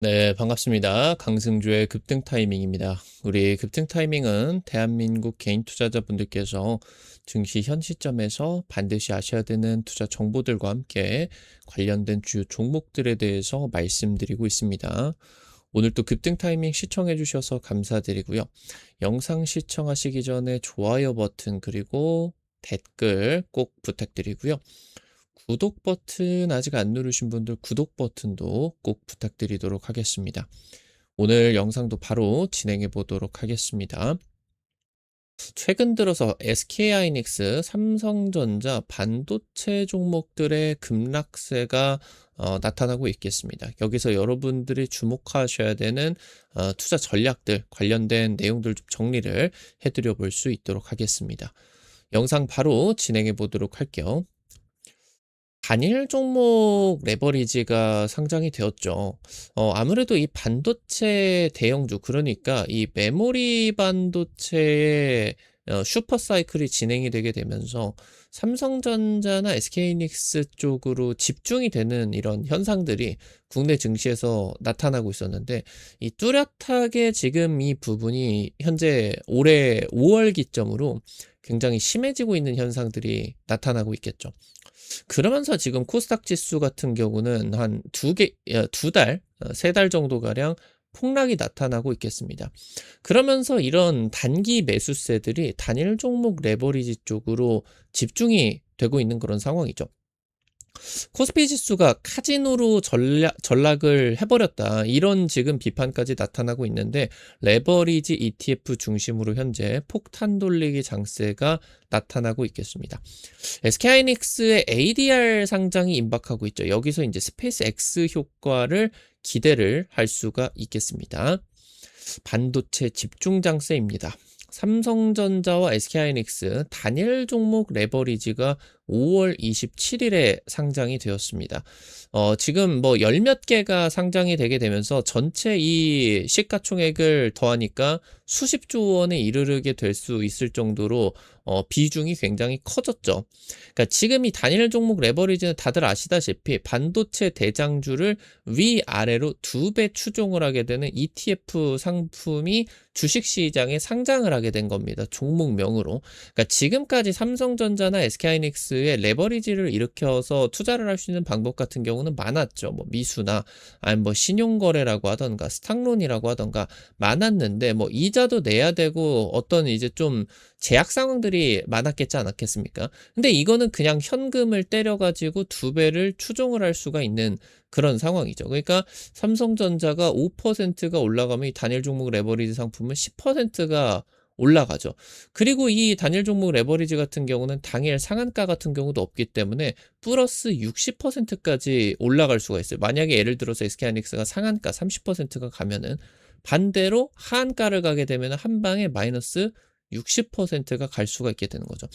네, 반갑습니다. 강승주의 급등 타이밍입니다. 우리 급등 타이밍은 대한민국 개인 투자자분들께서 증시 현 시점에서 반드시 아셔야 되는 투자 정보들과 함께 관련된 주요 종목들에 대해서 말씀드리고 있습니다. 오늘 또 급등 타이밍 시청해 주셔서 감사드리고요. 영상 시청하시기 전에 좋아요 버튼 그리고 댓글 꼭 부탁드리고요. 구독 버튼 아직 안 누르신 분들 구독 버튼도 꼭 부탁드리도록 하겠습니다. 오늘 영상도 바로 진행해 보도록 하겠습니다. 최근 들어서 SK하이닉스, 삼성전자, 반도체 종목들의 급락세가 나타나고 있겠습니다. 여기서 여러분들이 주목하셔야 되는 투자 전략들 관련된 내용들 좀 정리를 해드려 볼 수 있도록 하겠습니다. 영상 바로 진행해 보도록 할게요. 단일 종목 레버리지가 상장이 되었죠. 아무래도 이 반도체 대형주, 그러니까 이 메모리 반도체의 슈퍼 사이클이 진행이 되게 되면서 삼성전자나 SK하이닉스 쪽으로 집중이 되는 이런 현상들이 국내 증시에서 나타나고 있었는데, 이 뚜렷하게 지금 이 부분이 현재 올해 5월 기점으로 굉장히 심해지고 있는 현상들이 나타나고 있겠죠. 그러면서 지금 코스닥 지수 같은 경우는 한 두 달, 세 달 정도가량 폭락이 나타나고 있겠습니다. 그러면서 이런 단기 매수세들이 단일 종목 레버리지 쪽으로 집중이 되고 있는 그런 상황이죠. 코스피 지수가 카지노로 전락을 해버렸다, 이런 지금 비판까지 나타나고 있는데, 레버리지 ETF 중심으로 현재 폭탄 돌리기 장세가 나타나고 있겠습니다. SK하이닉스의 ADR 상장이 임박하고 있죠. 여기서 이제 스페이스 X 효과를 기대를 할 수가 있겠습니다. 반도체 집중 장세입니다. 삼성전자와 SK하이닉스 단일 종목 레버리지가 5월 27일에 상장이 되었습니다. 지금 뭐 열 몇 개가 상장이 되게 되면서 전체 이 시가총액을 더하니까 수십조 원에 이르게 될 수 있을 정도로 비중이 굉장히 커졌죠. 그러니까 지금 이 단일 종목 레버리지는 다들 아시다시피 반도체 대장주를 위아래로 2배 추종을 하게 되는 ETF 상품이 주식시장에 상장을 하게 된 겁니다. 종목명으로. 그러니까 지금까지 삼성전자나 SK하이닉스의 레버리지를 일으켜서 투자를 할 수 있는 방법 같은 경우는 많았죠. 뭐 미수나 아니면 뭐 신용거래라고 하던가 스탁론이라고 하던가 많았는데, 뭐 이자도 내야 되고 어떤 이제 좀 제약 상황들이 많았겠지 않았겠습니까? 근데 이거는 그냥 현금을 때려가지고 2배를 추종을 할 수가 있는 그런 상황이죠. 그러니까 삼성전자가 5%가 올라가면 이 단일 종목 레버리지 상품은 10%가 올라가죠. 그리고 이 단일 종목 레버리지 같은 경우는 당일 상한가 같은 경우도 없기 때문에 플러스 60%까지 올라갈 수가 있어요. 만약에 예를 들어서 SK하이닉스가 상한가 30%가 가면은, 반대로 하한가를 가게 되면 한 방에 마이너스 60%가 갈 수가 있게 되는 거죠.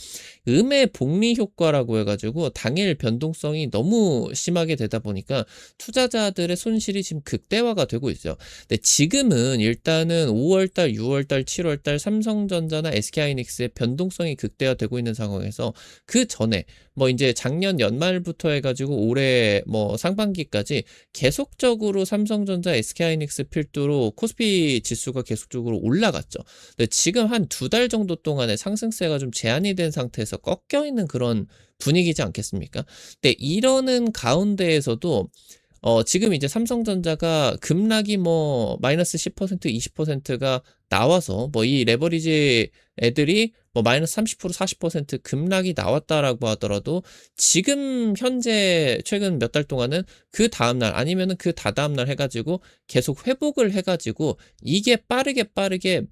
음의 복리 효과라고 해가지고 당일 변동성이 너무 심하게 되다 보니까 투자자들의 손실이 지금 극대화가 되고 있어요. 근데 지금은 일단은 5월달, 6월달, 7월달 삼성전자나 SK하이닉스의 변동성이 극대화되고 있는 상황에서, 그 전에 뭐 이제 작년 연말부터 해가지고 올해 뭐 상반기까지 계속적으로 삼성전자, SK하이닉스 필두로 코스피 지수가 계속적으로 올라갔죠. 근데 지금 한 2달 정도 동안의 상승세가 좀 제한이 된 상태에서 꺾여 있는 그런 분위기지 않겠습니까? 근데 이러는 가운데에서도 지금 이제 삼성전자가 급락이 뭐 마이너스 10%, 20%가 나와서 뭐 이 레버리지 애들이 뭐 마이너스 30%, 40% 급락이 나왔다라고 하더라도, 지금 현재 최근 몇 달 동안은 그 다음날 아니면은 그 다다음날 해가지고 계속 회복을 해가지고 이게 빠르게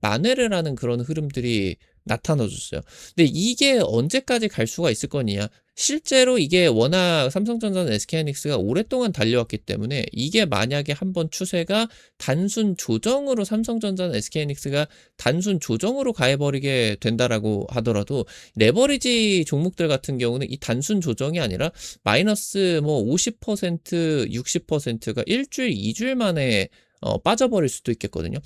만회를 하는 그런 흐름들이 나타나 줬어요. 근데 이게 언제까지 갈 수가 있을 거냐? 실제로 이게 워낙 삼성전자는 SK하이닉스가 오랫동안 달려왔기 때문에, 이게 만약에 한번 추세가 단순 조정으로 삼성전자는 SK하이닉스가 단순 조정으로 가해버리게 된다라고 하더라도, 레버리지 종목들 같은 경우는 이 단순 조정이 아니라 마이너스 뭐 50%, 60%가 일주일, 2주일 만에 빠져버릴 수도 있겠거든요.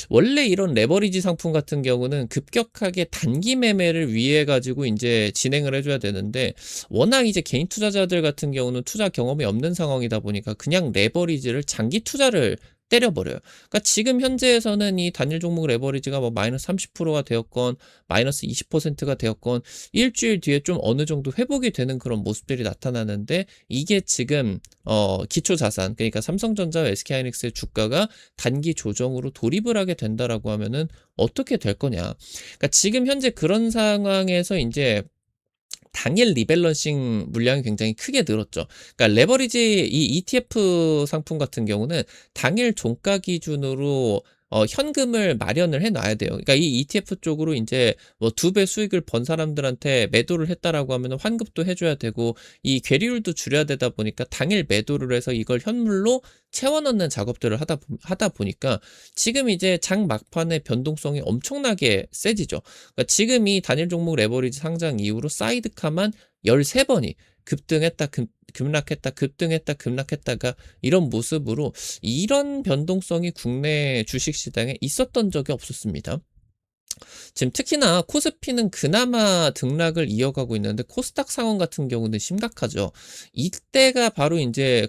원래 이런 레버리지 상품 같은 경우는 급격하게 단기 매매를 위해 가지고 이제 진행을 해줘야 되는데, 워낙 이제 개인 투자자들 같은 경우는 투자 경험이 없는 상황이다 보니까 그냥 레버리지를 장기 투자를 때려버려요. 그러니까 지금 현재에서는 이 단일 종목 레버리지가 뭐 마이너스 30%가 되었건 마이너스 20%가 되었건 일주일 뒤에 좀 어느 정도 회복이 되는 그런 모습들이 나타나는데 이게 지금 기초 자산 그러니까 삼성전자와 SK하이닉스의 주가가 단기 조정으로 돌입을 하게 된다라고 하면은 어떻게 될 거냐. 그러니까 지금 현재 그런 상황에서 이제 당일 리밸런싱 물량이 굉장히 크게 늘었죠. 그러니까 레버리지 이 ETF 상품 같은 경우는 당일 종가 기준으로 현금을 마련을 해 놔야 돼요. 그러니까 이 ETF 쪽으로 인제 뭐 2배 수익을 번 사람들한테 매도를 했다라고 하면은 환급도 해 줘야 되고 이 괴리율도 줄여야 되다 보니까 당일 매도를 해서 이걸 현물로 채워 넣는 작업들을 하다 보니까 지금 이제 장 막판에 변동성이 엄청나게 세지죠. 그러니까 지금 이 단일 종목 레버리지 상장 이후로 사이드카만 13번이 급등했다 급락했다 급등했다 급락했다가 이런 모습으로 이런 변동성이 국내 주식시장에 있었던 적이 없었습니다. 지금 특히나 코스피는 그나마 등락을 이어가고 있는데 코스닥 상황 같은 경우는 심각하죠. 이때가 바로 인제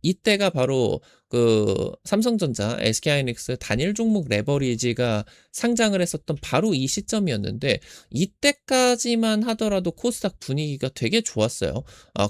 이때가 바로 그 삼성전자, SK하이닉스 단일 종목 레버리지가 상장을 했었던 바로 이 시점이었는데 이때까지만 하더라도 코스닥 분위기가 되게 좋았어요.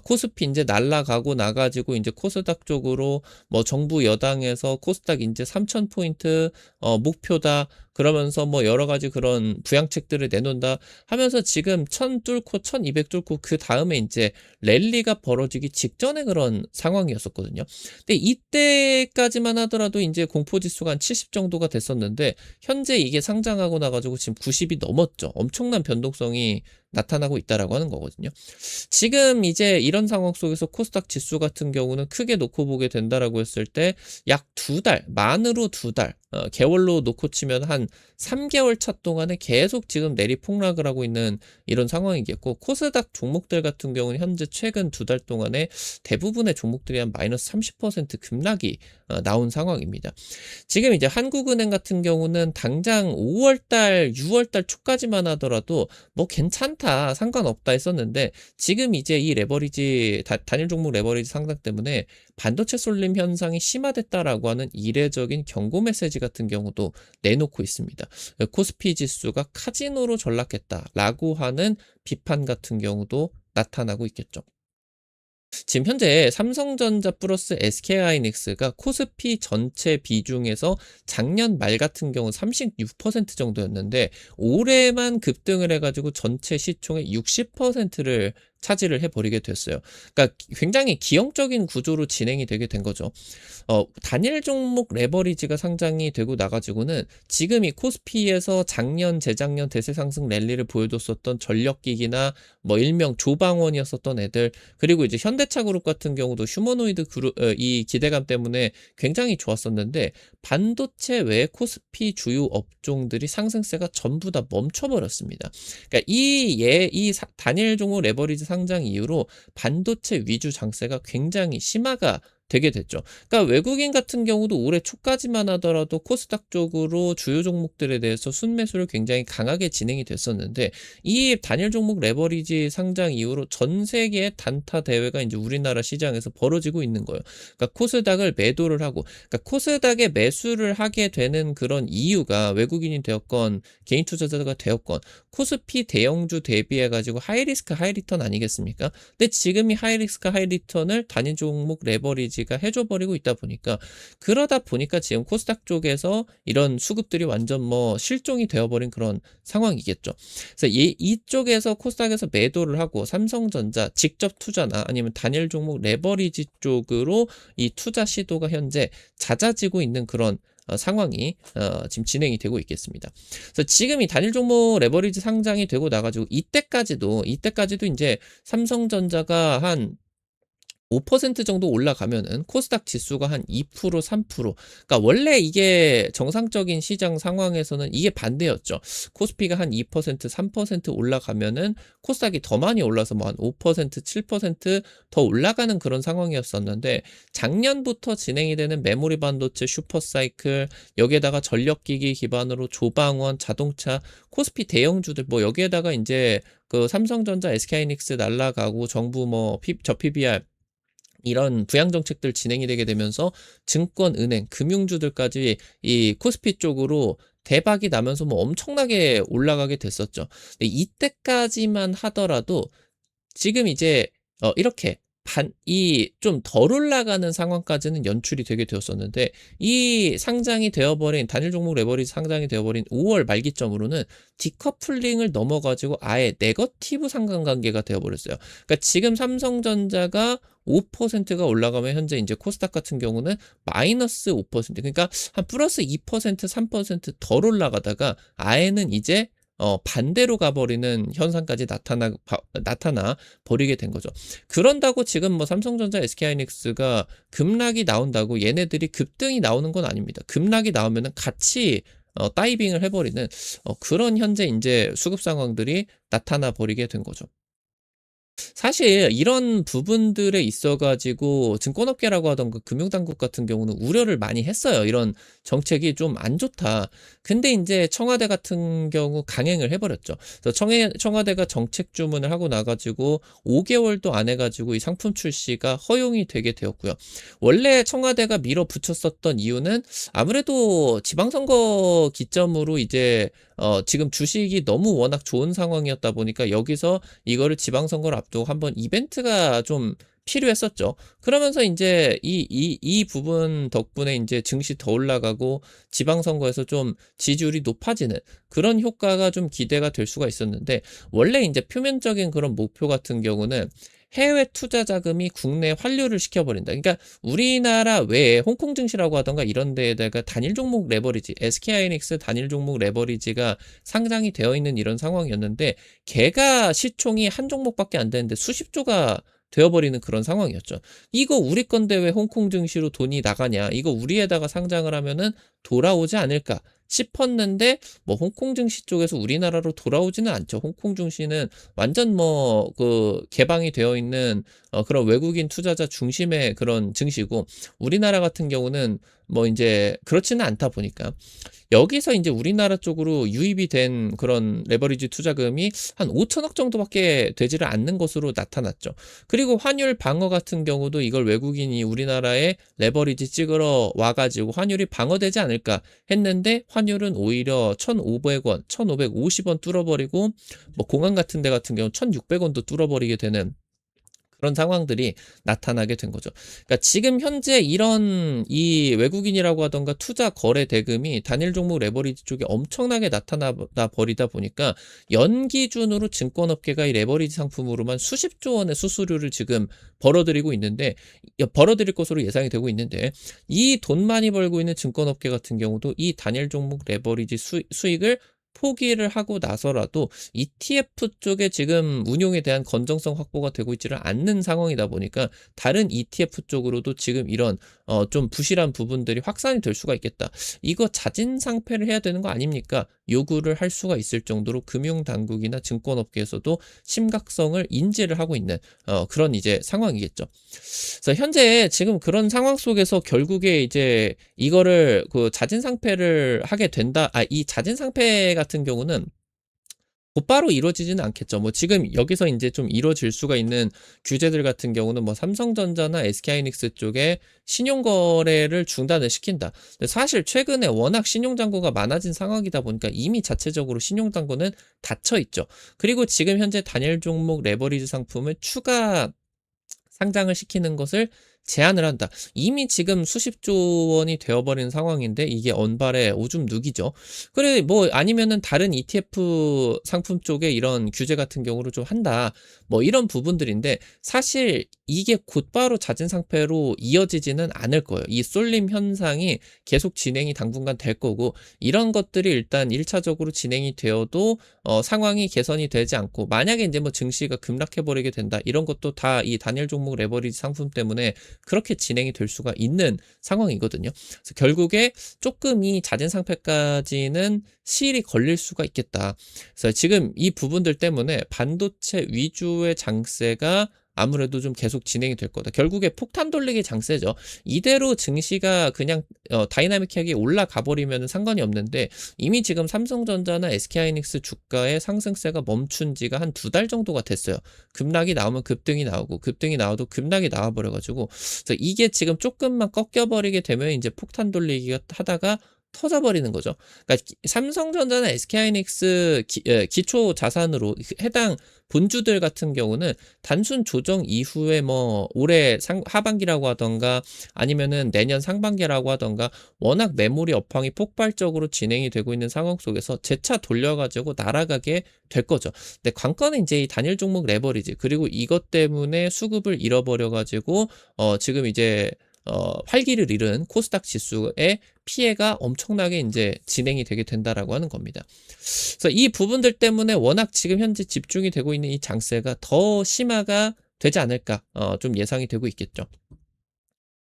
코스피 인제 날라가고 나 가지고 인제 코스닥 쪽으로 뭐 정부 여당에서 코스닥 인제 3,000 포인트 목표다. 그러면서 뭐 여러 가지 그런 부양책들을 내놓는다 하면서 지금 1000 뚫고 1200 뚫고 그다음에 인제 랠리가 벌어지기 직전의 그런 상황이었었거든요. 근데 이때까지만 하더라도 인제 공포 지수가 한 70 정도가 됐었는데 현재 이게 상장하고 나 가지고 지금 90이 넘었죠. 엄청난 변동성이 나타나고 있다라고 하는 거거든요. 지금 이제 이런 상황 속에서 코스닥 지수 같은 경우는 크게 놓고 보게 된다라고 했을 때 약 2달, 만으로 2달, 개월로 놓고 치면 한 3개월 차 동안에 계속 지금 내리폭락을 하고 있는 이런 상황이겠고 코스닥 종목들 같은 경우는 현재 최근 2달 동안에 대부분의 종목들이 한 마이너스 30% 급락이 나온 상황입니다. 지금 이제 한국은행 같은 경우는 당장 5월달, 6월달 초까지만 하더라도 뭐 괜찮다, 상관없다 했었는데 지금 이제 이 단일 종목 레버리지 상장 때문에 반도체 쏠림 현상이 심화됐다라고 하는 이례적인 경고 메시지 같은 경우도 내놓고 있습니다. 코스피 지수가 카지노로 전락했다라고 하는 비판 같은 경우도 나타나고 있겠죠. 지금 현재 삼성전자 플러스 SK하이닉스가 코스피 전체 비중에서 작년 말 같은 경우 36% 정도였는데 올해만 급등을 해가지고 전체 시총의 60%를 차지를 해버리게 됐어요. 그러니까 굉장히 기형적인 구조로 진행이 되게 된 거죠. 단일 종목 레버리지가 상장이 되고 나가지고는 지금 이 코스피에서 작년, 재작년 대세 상승 랠리를 보여줬었던 전력기기나 뭐 일명 조방원이었었던 애들 그리고 이제 현대차그룹 같은 경우도 휴머노이드 그룹 이 기대감 때문에 굉장히 좋았었는데 반도체 외 코스피 주요 업종들이 상승세가 전부 다 멈춰버렸습니다. 그러니까 단일 종목 레버리지 상장 이후로 반도체 위주 장세가 굉장히 심화가 되게 됐죠. 그러니까 외국인 같은 경우도 올해 초까지만 하더라도 코스닥 쪽으로 주요 종목들에 대해서 순매수를 굉장히 강하게 진행이 됐었는데 이 단일 종목 레버리지 상장 이후로 전 세계의 단타 대회가 이제 우리나라 시장에서 벌어지고 있는 거예요. 그러니까 코스닥을 매도를 하고 그러니까 코스닥에 매수를 하게 되는 그런 이유가 외국인이 되었건 개인 투자자가 되었건 코스피 대형주 대비해 가지고 하이리스크 하이리턴 아니겠습니까? 근데 지금 이 하이리스크 하이리턴을 단일 종목 레버리지가 해줘버리고 있다 보니까 그러다 보니까 지금 코스닥 쪽에서 이런 수급들이 완전 뭐 실종이 되어버린 그런 상황이겠죠. 그래서 이쪽에서 코스닥에서 매도를 하고 삼성전자 직접 투자나 아니면 단일 종목 레버리지 쪽으로 이 투자 시도가 현재 잦아지고 있는 그런 상황이 지금 진행이 되고 있겠습니다. 그래서 지금 이 단일 종목 레버리지 상장이 되고 나가지고 이때까지도 이제 삼성전자가 한 5% 정도 올라가면은 코스닥 지수가 한 2%, 3%. 그러니까 원래 이게 정상적인 시장 상황에서는 이게 반대였죠. 코스피가 한 2%, 3% 올라가면은 코스닥이 더 많이 올라서 뭐 한 5%, 7%더 올라가는 그런 상황이었었는데 작년부터 진행이 되는 메모리 반도체 슈퍼사이클 여기에다가 전력기기 기반으로 조방원, 자동차, 코스피 대형주들 뭐 여기에다가 이제 그 삼성전자, SK하이닉스 날라가고 정부 뭐 저 PBR 이런 부양 정책들 진행이 되게 되면서 증권, 은행, 금융주들까지 이 코스피 쪽으로 대박이 나면서 뭐 엄청나게 올라가게 됐었죠. 근데 이때까지만 하더라도 지금 이제 이렇게 이 좀 덜 올라가는 상황까지는 연출이 되게 되었었는데, 이 상장이 되어 버린 단일 종목 레버리지 상장이 되어 버린 5월 말기점으로는 디커플링을 넘어 가지고 아예 네거티브 상관관계가 되어 버렸어요. 그러니까 지금 삼성전자가 5%가 올라가면 현재 이제 코스닥 같은 경우는 마이너스 5%, 그러니까 한 플러스 2% 3%덜 올라가다가 아예는 이제 반대로 가버리는 현상까지 나타나 버리게 된 거죠. 그런다고 지금 뭐 삼성전자, SK하이닉스가 급락이 나온다고 얘네들이 급등이 나오는 건 아닙니다. 급락이 나오면은 같이 다이빙을 해버리는 그런 현재 이제 수급 상황들이 나타나 버리게 된 거죠. 사실 이런 부분들에 있어 가지고 증권업계라고 하던가 금융당국 같은 경우는 우려를 많이 했어요. 이런 정책이 좀 안 좋다. 근데 인제 청와대 같은 경우 강행을 해 버렸죠. 그래서 청와대가 정책 주문을 하고 나 가지고 5 개월도 안 해 가지고 이 상품 출시가 허용이 되게 되었고요. 원래 청와대가 밀어붙였었던 이유는 아무래도 지방선거 기점으로 이제 지금 주식이 너무 워낙 좋은 상황이었다 보니까 여기서 이거를 지방선거를 앞두고 한번 이벤트가 좀 필요했었죠. 그러면서 인제 이 부분 덕분에 인제 증시 더 올라가고 지방선거에서 좀 지지율이 높아지는 그런 효과가 좀 기대가 될 수가 있었는데, 원래 인제 표면적인 그런 목표 같은 경우는 해외 투자 자금이 국내에 환류를 시켜버린다. 그러니까 우리나라 외에 홍콩 증시라고 하던가 이런 데에다가 단일 종목 레버리지, SK하이닉스 단일 종목 레버리지가 상장이 되어 있는 이런 상황이었는데, 걔가 시총이 한 종목밖에 안 되는데 수십 조가 되어버리는 그런 상황이었죠. 이거 우리 건데 왜 홍콩 증시로 돈이 나가냐, 이거 우리에다가 상장을 하면은 돌아오지 않을까 싶었는데, 뭐 홍콩 증시 쪽에서 우리나라로 돌아오지는 않죠. 홍콩 증시는 완전 뭐 개방이 되어 있는 그런 외국인 투자자 중심의 그런 증시고, 우리나라 같은 경우는 뭐 인제 그렇지는 않다 보니까 여기서 인제 우리나라 쪽으로 유입이 된 그런 레버리지 투자금이 한 5천억 정도밖에 되지를 않는 것으로 나타났죠. 그리고 환율 방어 같은 경우도 이걸 외국인이 우리나라에 레버리지 찍으러 와 가지고 환율이 방어되지 않을까 했는데, 환율은 오히려 1,500원, 1,550원 뚫어버리고, 뭐 공항 같은 데 같은 경우는 1,600원도 뚫어버리게 되는 그런 상황들이 나타나게 된 거죠. 그러니까 지금 현재 이런 이 외국인이라고 하던가 투자 거래 대금이 단일 종목 레버리지 쪽에 엄청나게 나타나 버리다 보니까 연 기준으로 증권업계가 이 레버리지 상품으로만 수십조 원의 수수료를 지금 벌어들이고 있는데, 벌어들일 것으로 예상이 되고 있는데, 이 돈 많이 벌고 있는 증권업계 같은 경우도 이 단일 종목 레버리지 수익을 포기를 하고 나서라도 ETF 쪽에 지금 운용에 대한 건정성 확보가 되고 있지를 않는 상황이다 보니까 다른 ETF 쪽으로도 지금 이런 좀 부실한 부분들이 확산이 될 수가 있겠다. 이거 자진 상폐를 해야 되는 거 아닙니까? 요구를 할 수가 있을 정도로 금융당국이나 증권업계에서도 심각성을 인지를 하고 있는 그런 이제 상황이겠죠. 그래서 현재 지금 그런 상황 속에서 결국에 이제 이거를 자진 상폐를 하게 된다. 이 자진 상폐 같은 경우는 곧바로 이루어지지는 않겠죠. 뭐 지금 여기서 인제 좀 이루어질 수가 있는 규제들 같은 경우는 뭐 삼성전자나 SK하이닉스 쪽에 신용 거래를 중단을 시킨다. 근데 사실 최근에 워낙 신용 잔고가 많아진 상황이다 보니까 이미 자체적으로 신용 잔고는 닫혀 있죠. 그리고 지금 현재 단일 종목 레버리지 상품을 추가 상장을 시키는 것을 제한을 한다. 이미 지금 수십조 원이 되어버린 상황인데 이게 언발의 오줌 누기죠. 그래 뭐 아니면은 다른 ETF 상품 쪽에 이런 규제 같은 경우를 좀 한다. 뭐 이런 부분들인데, 사실 이게 곧바로 자진 상폐로 이어지지는 않을 거예요. 이 쏠림 현상이 계속 진행이 당분간 될 거고, 이런 것들이 일단 1차적으로 진행이 되어도 상황이 개선이 되지 않고, 만약에 이제 뭐 증시가 급락해 버리게 된다, 이런 것도 다 이 단일 종목 레버리지 상품 때문에 그렇게 진행이 될 수가 있는 상황이거든요. 그래서 결국에 조금 이 자진 상폐까지는 시일이 걸릴 수가 있겠다. 그래서 지금 이 부분들 때문에 반도체 위주의 장세가 아무래도 좀 계속 진행이 될 거다. 결국에 폭탄 돌리기 장세죠. 이대로 증시가 그냥 다이나믹하게 올라가 버리면은 상관이 없는데 이미 지금 삼성전자나 SK하이닉스 주가의 상승세가 멈춘 지가 한 2달 정도가 됐어요. 급락이 나오면 급등이 나오고 급등이 나와도 급락이 나와 버려 가지고 그래서 이게 지금 조금만 꺾여 버리게 되면 이제 폭탄 돌리기가 하다가 터져버리는 거죠. 그러니까 삼성전자나 SK하이닉스 기초 자산으로 해당 본주들 같은 경우는 단순 조정 이후에 뭐 올해 하반기라고 하던가 아니면은 내년 상반기라고 하던가 워낙 메모리 업황이 폭발적으로 진행이 되고 있는 상황 속에서 재차 돌려가지고 날아가게 될 거죠. 근데 관건은 이제 이 단일 종목 레버리지 그리고 이것 때문에 수급을 잃어버려 가지고 지금 이제 활기를 잃은 코스닥 지수의 피해가 엄청나게 이제 진행이 되게 된다라고 하는 겁니다. 그래서 이 부분들 때문에 워낙 지금 현재 집중이 되고 있는 이 장세가 더 심화가 되지 않을까 좀 예상이 되고 있겠죠.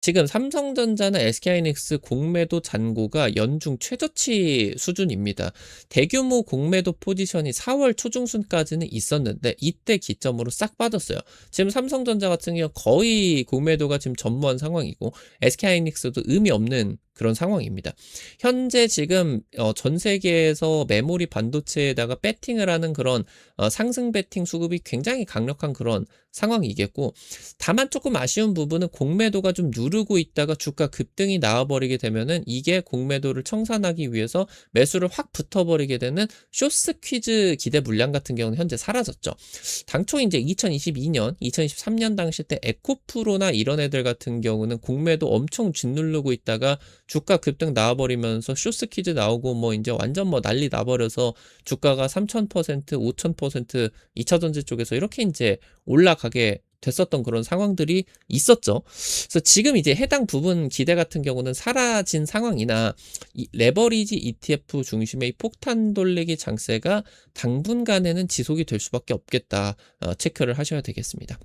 지금 삼성전자나 SK하이닉스 공매도 잔고가 연중 최저치 수준입니다. 대규모 공매도 포지션이 4월 초중순까지는 있었는데 이때 기점으로 싹 빠졌어요. 지금 삼성전자 같은 경우 거의 공매도가 지금 전무한 상황이고 SK하이닉스도 의미 없는 그런 상황입니다. 현재 지금 전 세계에서 메모리 반도체에다가 배팅을 하는 그런 상승 배팅 수급이 굉장히 강력한 그런 상황이겠고 다만 조금 아쉬운 부분은 공매도가 좀 누르고 있다가 주가 급등이 나와버리게 되면은 이게 공매도를 청산하기 위해서 매수를 확 붙어버리게 되는 쇼스퀴즈 기대 물량 같은 경우는 현재 사라졌죠. 당초 이제 2022년, 2023년 당시 때 에코프로나 이런 애들 같은 경우는 공매도 엄청 짓누르고 있다가 주가 급등 나와버리면서 쇼스퀴즈 나오고 뭐 이제 완전 뭐 난리 나버려서 주가가 3000%, 5000% 2차전지 쪽에서 이렇게 이제 올라가게 됐었던 그런 상황들이 있었죠. 그래서 지금 이제 해당 부분 기대 같은 경우는 사라진 상황이나 이 레버리지 ETF 중심의 폭탄 돌리기 장세가 당분간에는 지속이 될 수밖에 없겠다. 체크를 하셔야 되겠습니다.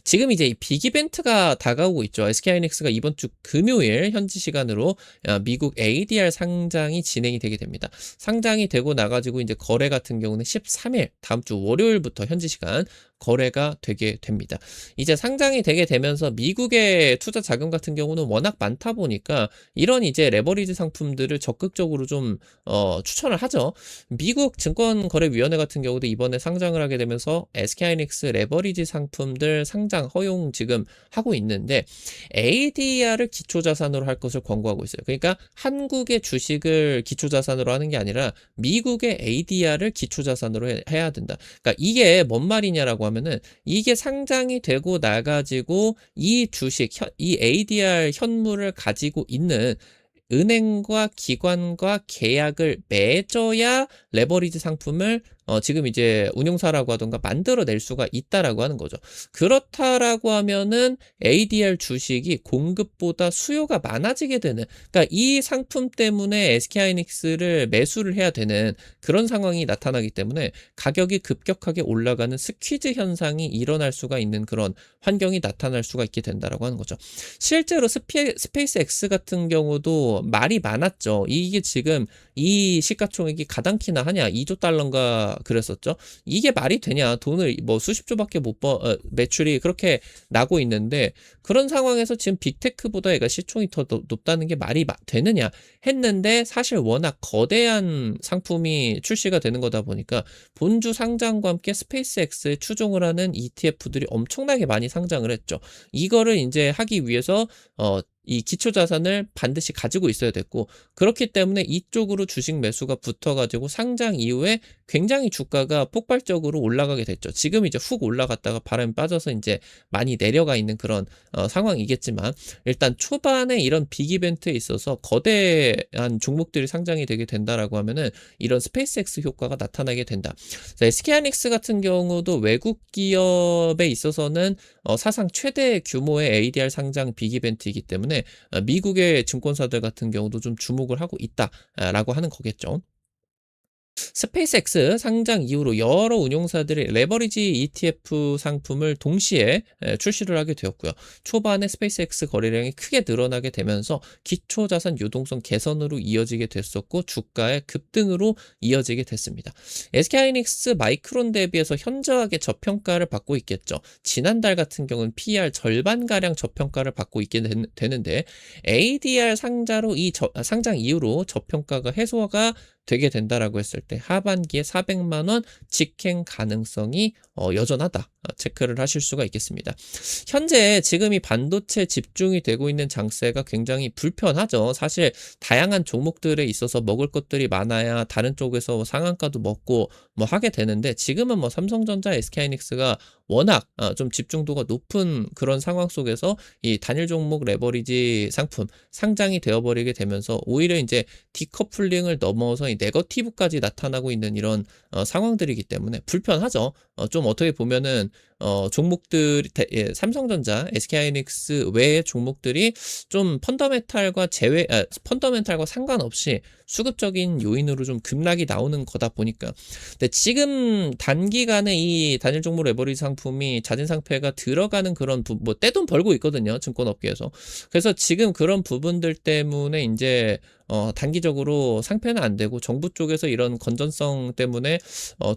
지금 이제 이 빅 이벤트가 다가오고 있죠. SK하이닉스가 이번 주 금요일 현지 시간으로 미국 ADR 상장이 진행이 되게 됩니다. 상장이 되고 나가지고 이제 거래 같은 경우는 13일 다음 주 월요일부터 현지 시간 거래가 되게 됩니다. 이제 상장이 되게 되면서 미국의 투자 자금 같은 경우는 워낙 많다 보니까 이런 이제 레버리지 상품들을 적극적으로 좀 추천을 하죠. 미국 증권거래위원회 같은 경우도 이번에 상장을 하게 되면서 SK하이닉스 레버리지 상품들 상장 허용 지금 하고 있는데 ADR을 기초자산으로 할 것을 권고하고 있어요. 그러니까 한국의 주식을 기초자산으로 하는 게 아니라 미국의 ADR을 기초자산으로 해야 된다. 그러니까 이게 뭔 말이냐라고 하면은 이게 상장이 되고 나가지고 이 주식, 이 ADR 현물을 가지고 있는 은행과 기관과 계약을 맺어야 레버리지 상품을 지금 이제 운용사라고 하던가 만들어낼 수가 있다라고 하는 거죠. 그렇다라고 하면은 ADR 주식이 공급보다 수요가 많아지게 되는, 그러니까 이 상품 때문에 SK하이닉스를 매수를 해야 되는 그런 상황이 나타나기 때문에 가격이 급격하게 올라가는 스퀴즈 현상이 일어날 수가 있는 그런 환경이 나타날 수가 있게 된다라고 하는 거죠. 실제로 스페이스 X 같은 경우도 말이 많았죠. 이게 지금 이 시가총액이 가당키나 하냐, 2조 달러인가 그랬었죠. 이게 말이 되냐, 돈을 뭐 수십조밖에 못 매출이 그렇게 나고 있는데 그런 상황에서 지금 빅테크보다 얘가 시총이 더 높다는 게 말이 되느냐 했는데 사실 워낙 거대한 상품이 출시가 되는 거다 보니까 본주 상장과 함께 스페이스 X에 추종을 하는 ETF들이 엄청나게 많이 상장을 했죠. 이거를 이제 하기 위해서 이 기초자산을 반드시 가지고 있어야 됐고 그렇기 때문에 이쪽으로 주식 매수가 붙어가지고 상장 이후에 굉장히 주가가 폭발적으로 올라가게 됐죠. 지금 이제 훅 올라갔다가 바람이 빠져서 이제 많이 내려가 있는 그런 상황이겠지만 일단 초반에 이런 빅 이벤트에 있어서 거대한 종목들이 상장이 되게 된다라고 하면은 이런 스페이스X 효과가 나타나게 된다. SK하이닉스 같은 경우도 외국 기업에 있어서는 사상 최대 규모의 ADR 상장 빅 이벤트이기 때문에 미국의 증권사들 같은 경우도 좀 주목을 하고 있다라고 하는 거겠죠. 스페이스X 상장 이후로 여러 운용사들이 레버리지 ETF 상품을 동시에 출시를 하게 되었고요. 초반에 스페이스X 거래량이 크게 늘어나게 되면서 기초자산 유동성 개선으로 이어지게 됐었고 주가의 급등으로 이어지게 됐습니다. SK하이닉스 마이크론 대비해서 현저하게 저평가를 받고 있겠죠. 지난달 같은 경우는 PER 절반가량 저평가를 받고 있게 되는데 ADR 상자로 상장 이후로 저평가가 해소가 되게 된다라고 했을 때 하반기에 400만 원 직행 가능성이 여전하다. 체크를 하실 수가 있겠습니다. 현재 지금 이 반도체 집중이 되고 있는 장세가 굉장히 불편하죠. 사실 다양한 종목들에 있어서 먹을 것들이 많아야 다른 쪽에서 상한가도 먹고 뭐 하게 되는데 지금은 뭐 삼성전자, SK하이닉스가 워낙 좀 집중도가 높은 그런 상황 속에서 이 단일 종목 레버리지 상품 상장이 되어버리게 되면서 오히려 이제 디커플링을 넘어서 이 네거티브까지 나타나고 있는 이런 상황들이기 때문에 불편하죠. 좀 어떻게 보면은 종목들이 삼성전자, SK하이닉스 외의 종목들이 좀 펀더멘탈과 상관없이 수급적인 요인으로 좀 급락이 나오는 거다 보니까. 근데 지금 단기간에 이 단일 종목 레버리지 상품이 자진 상패가 들어가는 그런 뭐 떼돈 벌고 있거든요. 증권업계에서. 그래서 지금 그런 부분들 때문에 이제 단기적으로 상패는 안 되고 정부 쪽에서 이런 건전성 때문에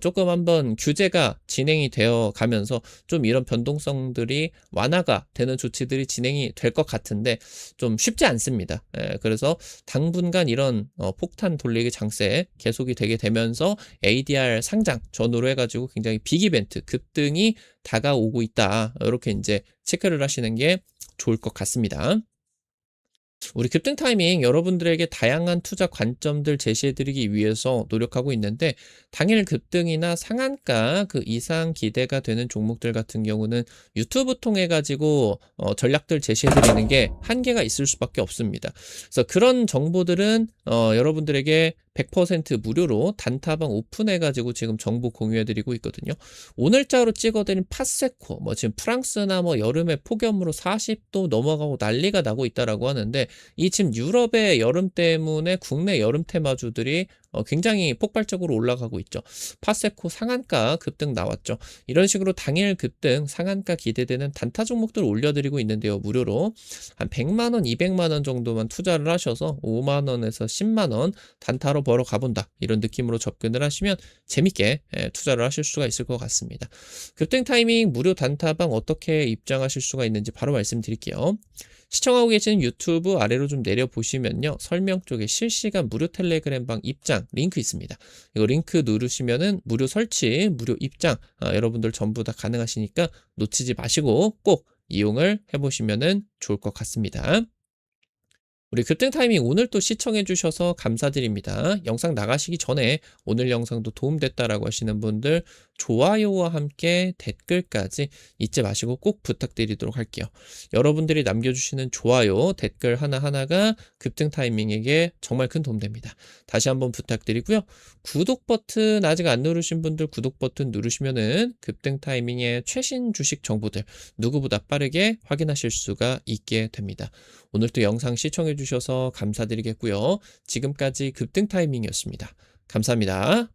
조금 한번 규제가 진행이 되어 가면서 좀 이런 변동성들이 완화가 되는 조치들이 진행이 될 것 같은데 좀 쉽지 않습니다. 그래서 당분간 이런 폭탄 돌리기 장세 계속이 되게 되면서 ADR 상장 전후로 해가지고 굉장히 빅 이벤트 급등이 다가오고 있다. 이렇게 이제 체크를 하시는 게 좋을 것 같습니다. 우리 급등 타이밍 여러분들에게 다양한 투자 관점들 제시해드리기 위해서 노력하고 있는데 당일 급등이나 상한가 그 이상 기대가 되는 종목들 같은 경우는 유튜브 통해 가지고 전략들 제시해드리는 게 한계가 있을 수밖에 없습니다. 그래서 그런 정보들은 여러분들에게 100% 무료로 단타방 오픈해가지고 지금 정보 공유해드리고 있거든요. 오늘자로 찍어드린 파세코, 뭐 지금 프랑스나 뭐 여름에 폭염으로 40도 넘어가고 난리가 나고 있다라고 하는데 이 지금 유럽의 여름 때문에 국내 여름 테마주들이 굉장히 폭발적으로 올라가고 있죠. 파세코 상한가 급등 나왔죠. 이런 식으로 당일 급등 상한가 기대되는 단타 종목들 올려드리고 있는데요. 무료로 한 100만 원, 200만 원 정도만 투자를 하셔서 5만 원에서 10만 원 단타로 벌어 가본다. 이런 느낌으로 접근을 하시면 재밌게 투자를 하실 수가 있을 것 같습니다. 급등 타이밍 무료 단타방 어떻게 입장하실 수가 있는지 바로 말씀드릴게요. 시청하고 계시는 유튜브 아래로 좀 내려보시면요. 설명 쪽에 실시간 무료 텔레그램방 입장 링크 있습니다. 이거 링크 누르시면은 무료 설치, 무료 입장 여러분들 전부 다 가능하시니까 놓치지 마시고 꼭 이용을 해보시면은 좋을 것 같습니다. 우리 급등 타이밍 오늘 또 시청해 주셔서 감사드립니다. 영상 나가시기 전에 오늘 영상도 도움됐다라고 하시는 분들 좋아요와 함께 댓글까지 잊지 마시고 꼭 부탁드리도록 할게요. 여러분들이 남겨주시는 좋아요, 댓글 하나하나가 급등 타이밍에게 정말 큰 도움 됩니다. 다시 한번 부탁드리고요. 구독 버튼 아직 안 누르신 분들 구독 버튼 누르시면은 급등 타이밍의 최신 주식 정보들 누구보다 빠르게 확인하실 수가 있게 됩니다. 오늘도 영상 시청해 주셔서 감사드리겠고요. 지금까지 급등 타이밍이었습니다. 감사합니다.